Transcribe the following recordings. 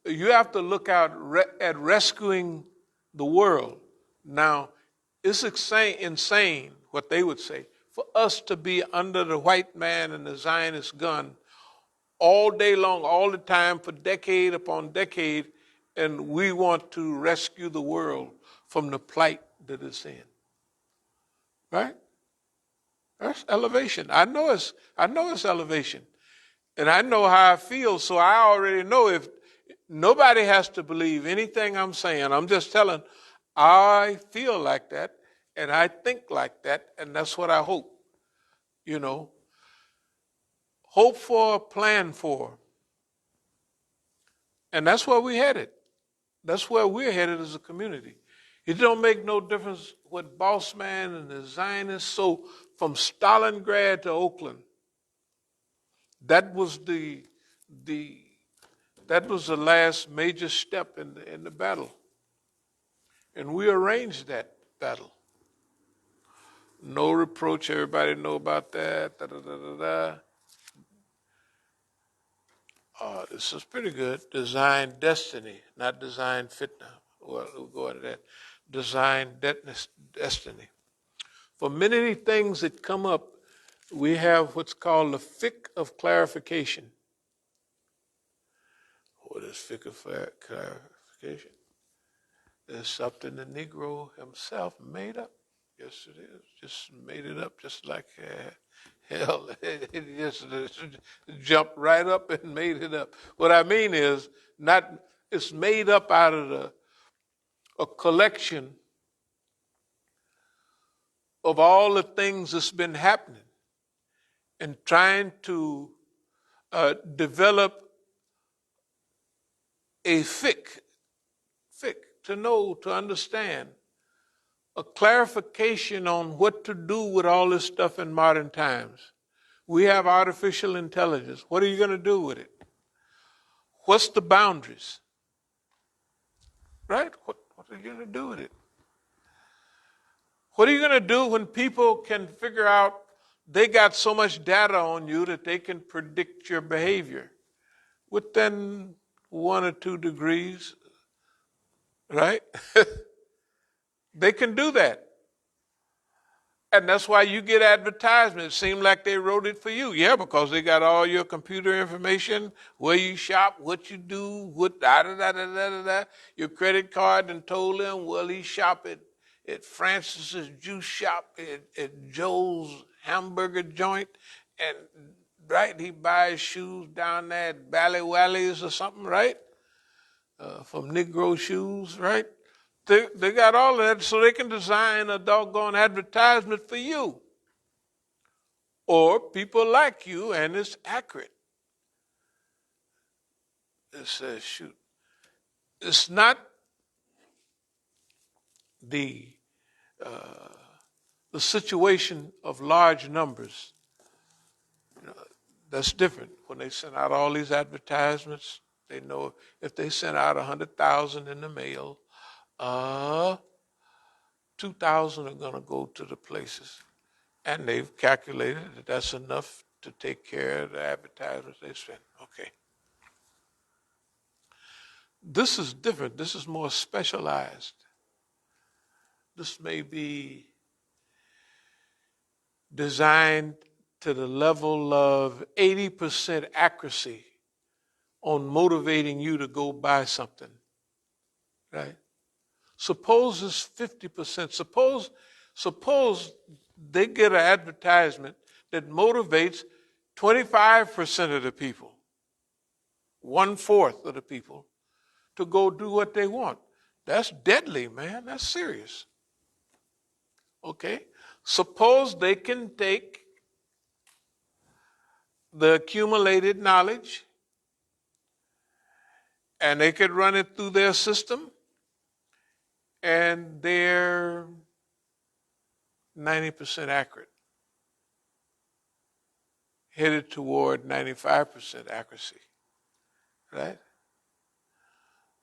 You have to look out at rescuing the world. Now, it's insane what they would say for us to be under the white man and the Zionist gun all day long, all the time, for decade upon decade, and we want to rescue the world from the plight that it's in. Right? That's elevation. I know it's elevation. And I know how I feel, so I already know if nobody has to believe anything I'm saying. I'm just telling, I feel like that, and I think like that, and that's what I hope. Hope for, plan for. And that's where we're headed. That's where we're headed as a community. It don't make no difference what Boss Man and the Zionists. So from Stalingrad to Oakland, that was the last major step in the battle. And we arranged that battle. No reproach, everybody know about that. This is pretty good. Design destiny, not design fitna. Well, we'll go into that. Design destiny. For many things that come up, we have what's called the fiqh of clarification. What is fiqh of clarification? There's something the Negro himself made up. Yes, it is. Just made it up, just like hell. It just jumped right up and made it up. What I mean is, it's made up out of a collection of all the things that's been happening and trying to develop a fiqh, to understand, a clarification on what to do with all this stuff in modern times. We have artificial intelligence. What are you going to do with it? What's the boundaries? Right? What are you going to do with it? What are you going to do when people can figure out they got so much data on you that they can predict your behavior within 1 or 2 degrees, right? They can do that. And that's why you get advertisements. It seems like they wrote it for you. Yeah, because they got all your computer information, where you shop, what you do, your credit card, and told them, well, he shop at Francis's juice shop, at Joe's hamburger joint, and right, he buys shoes down there at Bally Wally's or something, right? From Negro Shoes, right? They got all of that so they can design a doggone advertisement for you. Or people like you, and it's accurate. It says, shoot. It's not the situation of large numbers. That's different. When they send out all these advertisements, they know if they send out 100,000 in the mail, 2,000 are going to go to the places. And they've calculated that that's enough to take care of the advertisements they spend. Okay. This is different. This is more specialized. This may be designed to the level of 80% accuracy on motivating you to go buy something, right? Suppose it's 50%. Suppose they get an advertisement that motivates 25% of the people, 1/4 of the people, to go do what they want. That's deadly, man. That's serious. Okay? Suppose they can take the accumulated knowledge and they could run it through their system, and they're 90% accurate, headed toward 95% accuracy, right?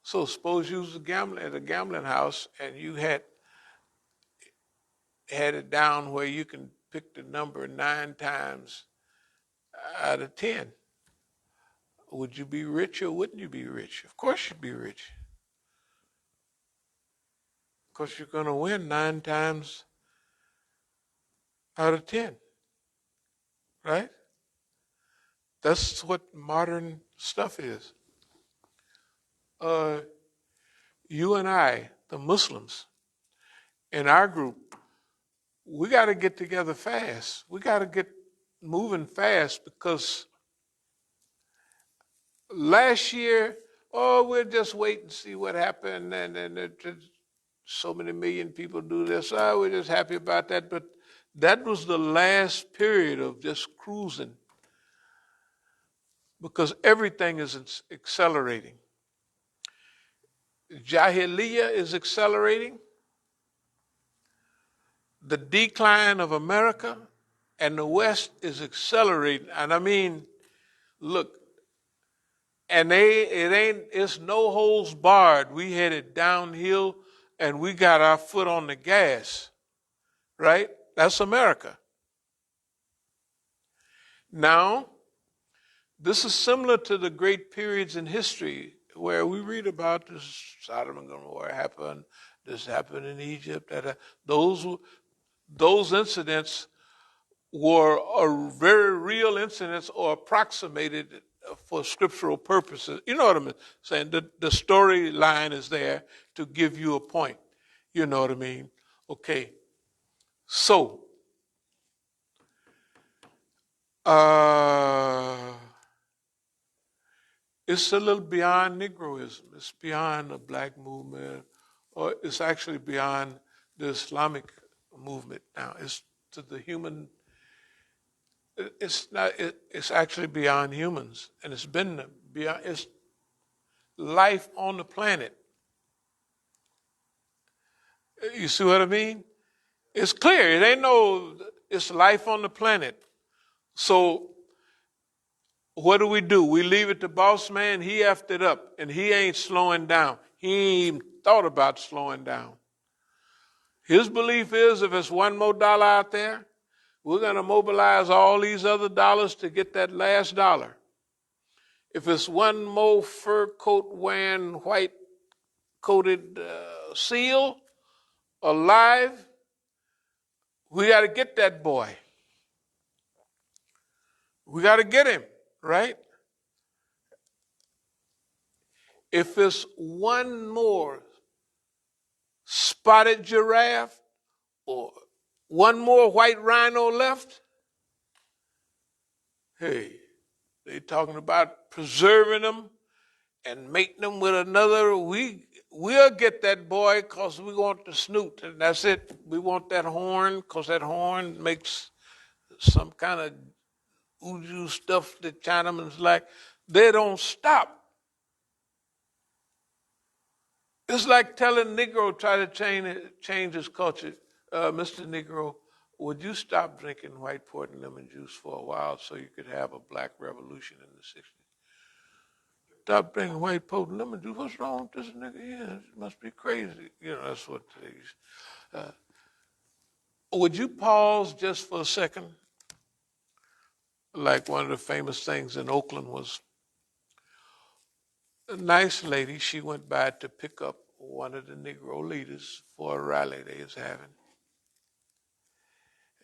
So suppose you was at a gambling house and you had it down where you can pick the number 9 times out of 10. Would you be rich or wouldn't you be rich? Of course you'd be rich. Because you're going to win 9 times out of 10, right? That's what modern stuff is. You and I, the Muslims, in our group, we got to get together fast. We got to get moving fast because last year, we'll just wait and see what happened. And so many million people do this. We're just happy about that. But that was the last period of just cruising because everything is accelerating. Jahiliyyah is accelerating. The decline of America and the West is accelerating. And I mean, look, and it's no holds barred. We headed downhill and we got our foot on the gas, right? That's America. Now, this is similar to the great periods in history where we read about this Sodom and Gomorrah happened, this happened in Egypt. Those incidents were very real incidents or approximated for scriptural purposes. You know what I'm saying? The storyline is there to give you a point. You know what I mean? Okay. So, it's a little beyond Negroism. It's beyond the black movement, or it's actually beyond the Islamic movement now. It's to the human. It's not. It's actually beyond humans, and it's been beyond. It's life on the planet. You see what I mean? It's clear. It ain't no. It's life on the planet. So what do? We leave it to boss man. He effed it up, and he ain't slowing down. He ain't even thought about slowing down. His belief is if it's one more dollar out there, we're going to mobilize all these other dollars to get that last dollar. If it's one more fur coat wearing, white coated seal alive, we got to get that boy. We got to get him, right? If it's one more spotted giraffe or one more white rhino left, hey, they talking about preserving them and mating them with another. We'll get that boy because we want the snoot, and that's it. We want that horn because that horn makes some kind of uju stuff that Chinamans like. They don't stop. It's like telling Negro try to change his culture. Mr. Negro, would you stop drinking white port and lemon juice for a while so you could have a black revolution in the 60s? Stop drinking white port and lemon juice. What's wrong with this nigga? Yeah, it must be crazy. You know, that's what they would you pause just for a second? Like one of the famous things in Oakland was a nice lady. She went by to pick up one of the Negro leaders for a rally they was having.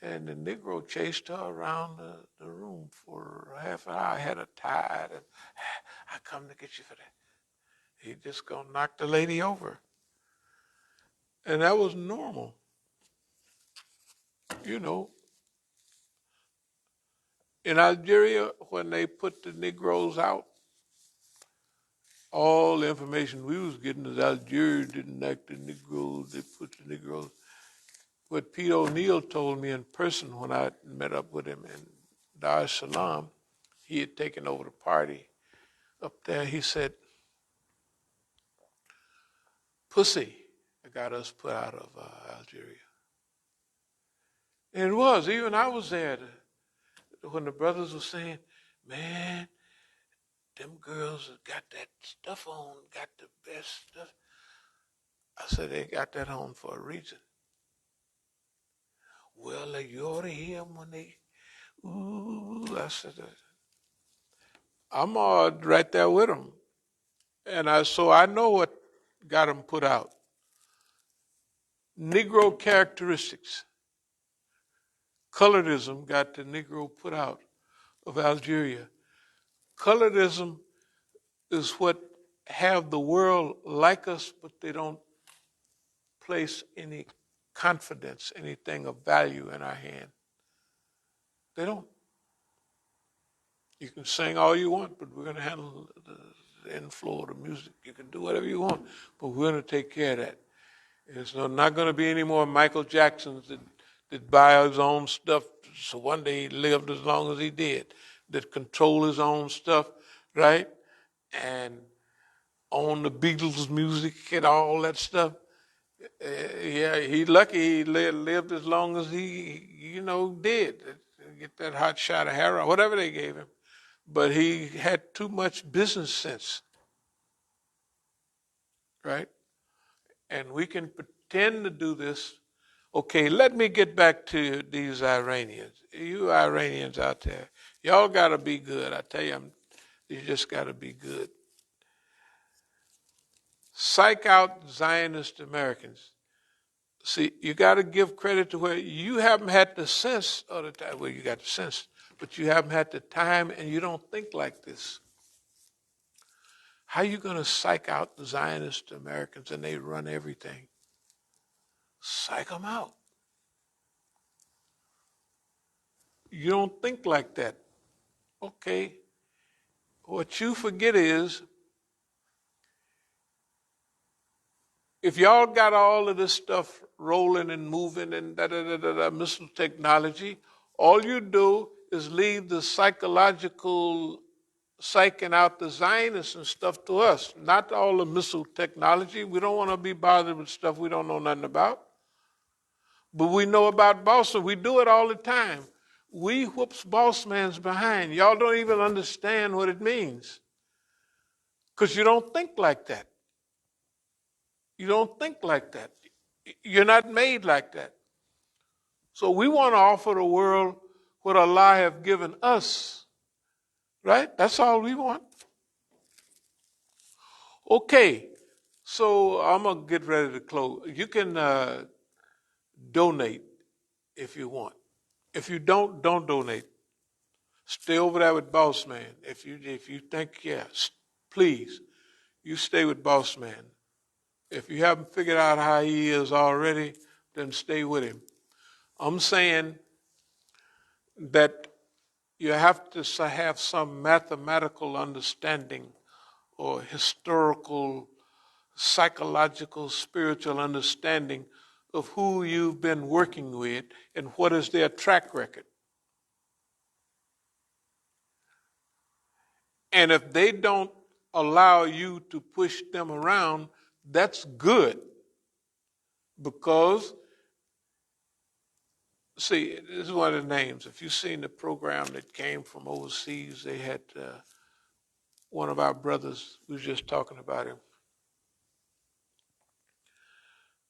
And the Negro chased her around the room for half an hour. I had her tied, and I come to get you for that. He just gonna knock the lady over. And that was normal. You know, in Algeria, when they put the Negroes out, all the information we was getting is Algeria didn't like the Negroes, they put the Negroes. What Pete O'Neill told me in person when I met up with him in Dar es Salaam, he had taken over the party up there. He said, pussy got us put out of Algeria. And it was, even I was there when the brothers were saying, man, them girls got that stuff on, got the best stuff. I said, they got that on for a reason. Well, you ought to hear them when they, ooh, I said, I'm right there with them. And so I know what got them put out. Negro characteristics. Colorism got the Negro put out of Algeria. Colorism is what have the world like us, but they don't place any confidence, anything of value in our hand. They don't. You can sing all you want, but we're going to handle the inflow of the music. You can do whatever you want, but we're going to take care of that. There's not going to be any more Michael Jacksons that buy his own stuff, so one day he lived as long as he did, that control his own stuff, right? And own the Beatles music and all that stuff. Yeah, he lucky he lived as long as he, did. Get that hot shot of heroin, whatever they gave him. But he had too much business sense, right? And we can pretend to do this. Okay, let me get back to these Iranians. You Iranians out there, y'all got to be good. I tell you, you just got to be good. Psych out Zionist Americans. See, you got to give credit to where you haven't had the sense of the time. Well, you got the sense, but you haven't had the time and you don't think like this. How are you going to psych out the Zionist Americans and they run everything? Psych them out. You don't think like that. Okay. What you forget is, if y'all got all of this stuff rolling and moving and missile technology, all you do is leave the psychological psyching out the Zionists and stuff to us, not all the missile technology. We don't want to be bothered with stuff we don't know nothing about. But we know about Boston. We do it all the time. We whoops boss man's behind. Y'all don't even understand what it means because you don't think like that. You don't think like that. You're not made like that. So we want to offer the world what Allah have given us, right? That's all we want. Okay, so I'm going to get ready to close. You can donate if you want. If you don't donate. Stay over there with Boss Man. If you think, yes, please, you stay with Boss Man. If you haven't figured out how he is already, then stay with him. I'm saying that you have to have some mathematical understanding or historical, psychological, spiritual understanding of who you've been working with and what is their track record. And if they don't allow you to push them around, that's good. Because, see, this is one of the names. If you've seen the program that came from overseas, they had one of our brothers, we was just talking about him.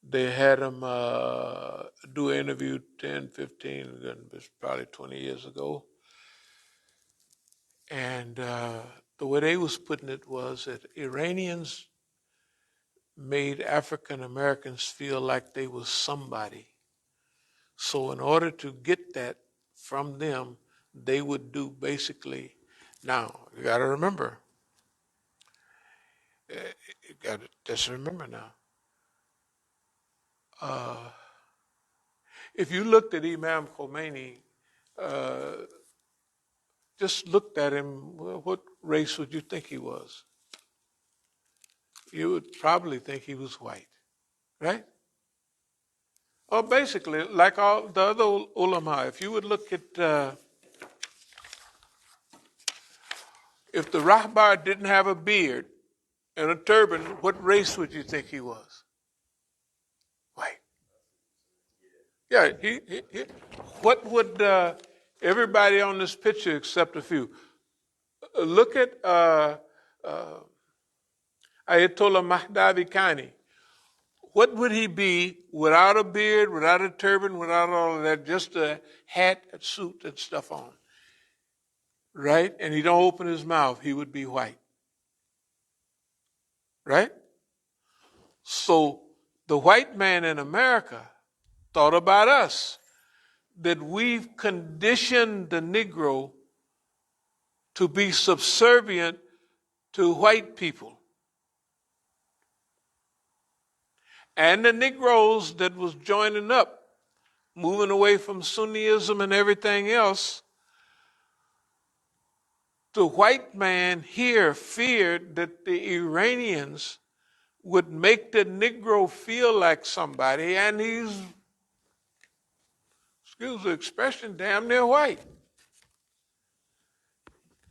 They had him do an interview 10, 15, it was probably 20 years ago. And the way they was putting it was that Iranians made African Americans feel like they was somebody. So in order to get that from them, they would do basically, now, you got to remember, you got to just remember now. If you looked at Imam Khomeini, just looked at him, well, what race would you think he was? You would probably think he was white, right? Or basically, like all the other ulama, if you would look at, if the Rahbar didn't have a beard and a turban, what race would you think he was? White. Yeah, what would everybody on this picture except a few? Look at Ayatollah Mahdavi Khani. What would he be without a beard, without a turban, without all of that, just a hat, a suit, and stuff on? right? And he don't open his mouth, he would be white. Right? So the white man in America thought about us, that we've conditioned the Negro to be subservient to white people. And the Negroes that was joining up, moving away from Sunniism and everything else, the white man here feared that the Iranians would make the Negro feel like somebody, and he's, excuse the expression, damn near white.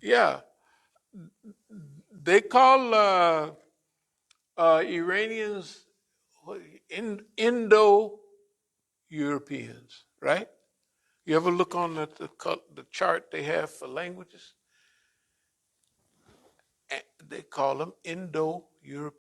Yeah, they call Iranians Indo-Europeans, right? You ever look on the chart they have for languages? They call them Indo-Europeans.